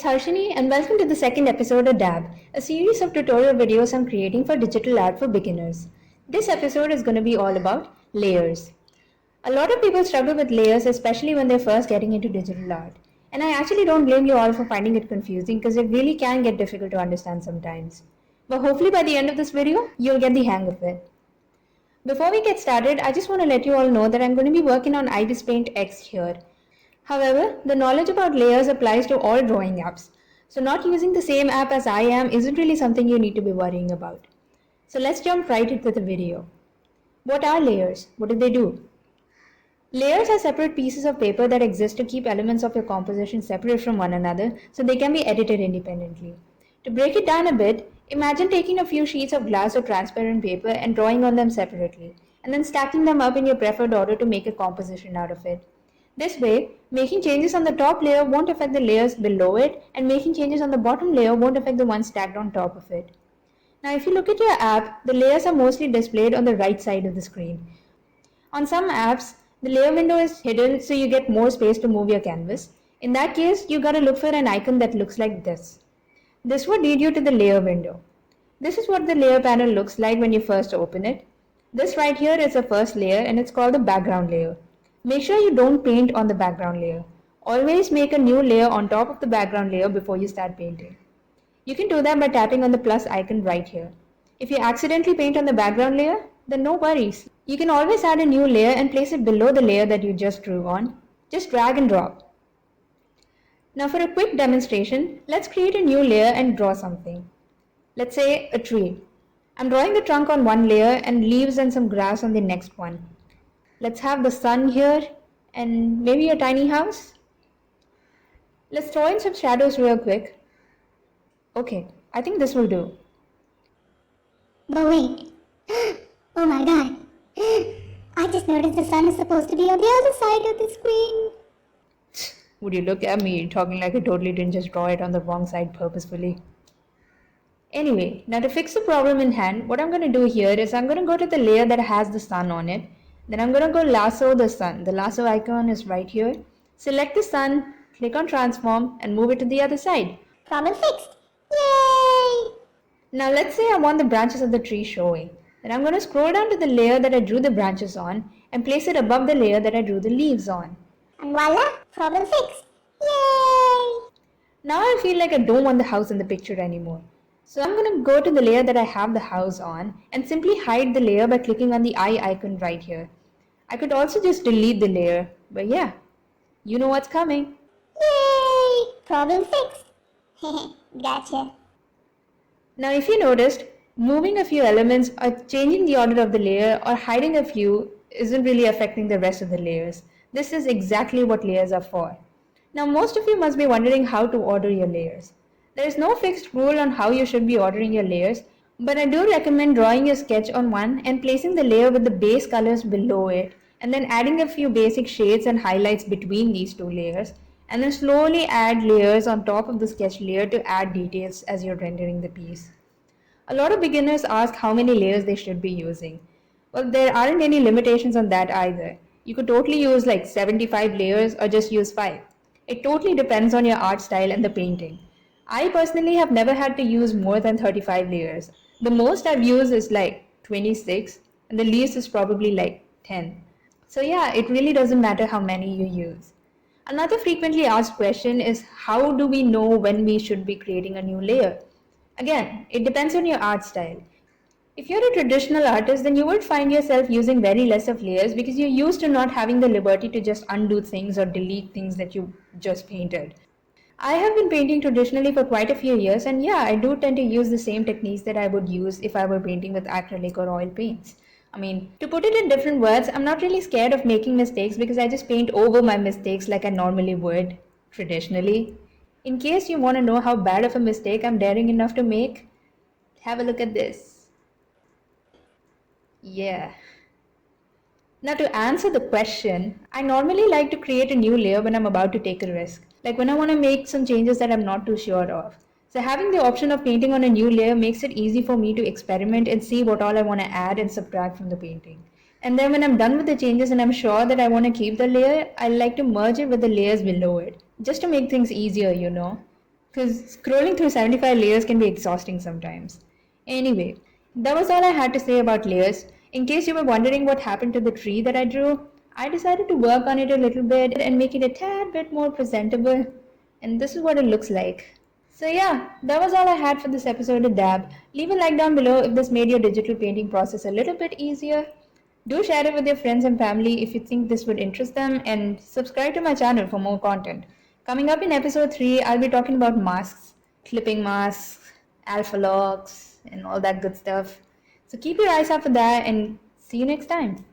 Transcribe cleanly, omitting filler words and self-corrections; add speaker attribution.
Speaker 1: It's Harshini and welcome to the second episode of DAB, a series of tutorial videos I'm creating for digital art for beginners. This episode is going to be all about layers. A lot of people struggle with layers, especially when they're first getting into digital art. And I actually don't blame you all for finding it confusing because it really can get difficult to understand sometimes. But hopefully by the end of this video, you'll get the hang of it. Before we get started, I just want to let you all know that I'm going to be working on Ibis Paint X here. However, the knowledge about layers applies to all drawing apps. So not using the same app as I am isn't really something you need to be worrying about. So let's jump right into the video. What are layers? What do they do? Layers are separate pieces of paper that exist to keep elements of your composition separate from one another so they can be edited independently. To break it down a bit, imagine taking a few sheets of glass or transparent paper and drawing on them separately, and then stacking them up in your preferred order to make a composition out of it. This way, making changes on the top layer won't affect the layers below it, and making changes on the bottom layer won't affect the ones stacked on top of it. Now, if you look at your app, the layers are mostly displayed on the right side of the screen. On some apps, the layer window is hidden so you get more space to move your canvas. In that case, you gotta look for an icon that looks like this. This would lead you to the layer window. This is what the layer panel looks like when you first open it. This right here is the first layer and it's called the background layer. Make sure you don't paint on the background layer. Always make a new layer on top of the background layer before you start painting. You can do that by tapping on the plus icon right here. If you accidentally paint on the background layer, then no worries. You can always add a new layer and place it below the layer that you just drew on. Just drag and drop. Now for a quick demonstration, let's create a new layer and draw something. Let's say a tree. I'm drawing the trunk on one layer and leaves and some grass on the next one. Let's have the sun here and maybe a tiny house. Let's throw in some shadows real quick. Okay, I think this will do.
Speaker 2: But wait, oh my god, I just noticed the sun is supposed to be on the other side of the screen.
Speaker 1: Would you look at me talking like I totally didn't just draw it on the wrong side purposefully? Anyway, now to fix the problem in hand, what I'm going to do here is I'm going to go to the layer that has the sun on it. Then I'm going to go lasso the sun. The lasso icon is right here. Select the sun, click on transform and move it to the other side.
Speaker 2: Problem fixed. Yay!
Speaker 1: Now let's say I want the branches of the tree showing. Then I'm going to scroll down to the layer that I drew the branches on and place it above the layer that I drew the leaves on.
Speaker 2: And voila, problem fixed. Yay!
Speaker 1: Now I feel like I don't want the house in the picture anymore. So I'm going to go to the layer that I have the house on and simply hide the layer by clicking on the eye icon right here. I could also just delete the layer, but yeah, you know what's coming.
Speaker 2: Yay! Problem fixed. Gotcha.
Speaker 1: Now if you noticed, moving a few elements or changing the order of the layer or hiding a few isn't really affecting the rest of the layers. This is exactly what layers are for. Now most of you must be wondering how to order your layers. There is no fixed rule on how you should be ordering your layers, but I do recommend drawing your sketch on one and placing the layer with the base colors below it, and then adding a few basic shades and highlights between these two layers, and then slowly add layers on top of the sketch layer to add details as you're rendering the piece. A lot of beginners ask how many layers they should be using. Well, there aren't any limitations on that either. You could totally use like 75 layers or just use 5. It totally depends on your art style and the painting. I personally have never had to use more than 35 layers. The most I've used is like 26 and the least is probably like 10. So yeah, it really doesn't matter how many you use. Another frequently asked question is how do we know when we should be creating a new layer? Again, it depends on your art style. If you're a traditional artist, then you would find yourself using very less of layers because you're used to not having the liberty to just undo things or delete things that you just painted. I have been painting traditionally for quite a few years, and yeah, I do tend to use the same techniques that I would use if I were painting with acrylic or oil paints. I mean, to put it in different words, I'm not really scared of making mistakes because I just paint over my mistakes like I normally would, traditionally. In case you want to know how bad of a mistake I'm daring enough to make, have a look at this. Yeah. Now to answer the question, I normally like to create a new layer when I'm about to take a risk. Like when I want to make some changes that I'm not too sure of. So having the option of painting on a new layer makes it easy for me to experiment and see what all I want to add and subtract from the painting. And then when I'm done with the changes and I'm sure that I want to keep the layer, I like to merge it with the layers below it, just to make things easier, you know. because scrolling through 75 layers can be exhausting sometimes. Anyway, that was all I had to say about layers. In case you were wondering what happened to the tree that I drew, I decided to work on it a little bit and make it a tad bit more presentable. And this is what it looks like. So yeah, that was all I had for this episode of Dab. Leave a like down below if this made your digital painting process a little bit easier. Do share it with your friends and family if you think this would interest them, and subscribe to my channel for more content. Coming up in episode 3, I'll be talking about masks, clipping masks, alpha locks, and all that good stuff. So keep your eyes out for that and see you next time.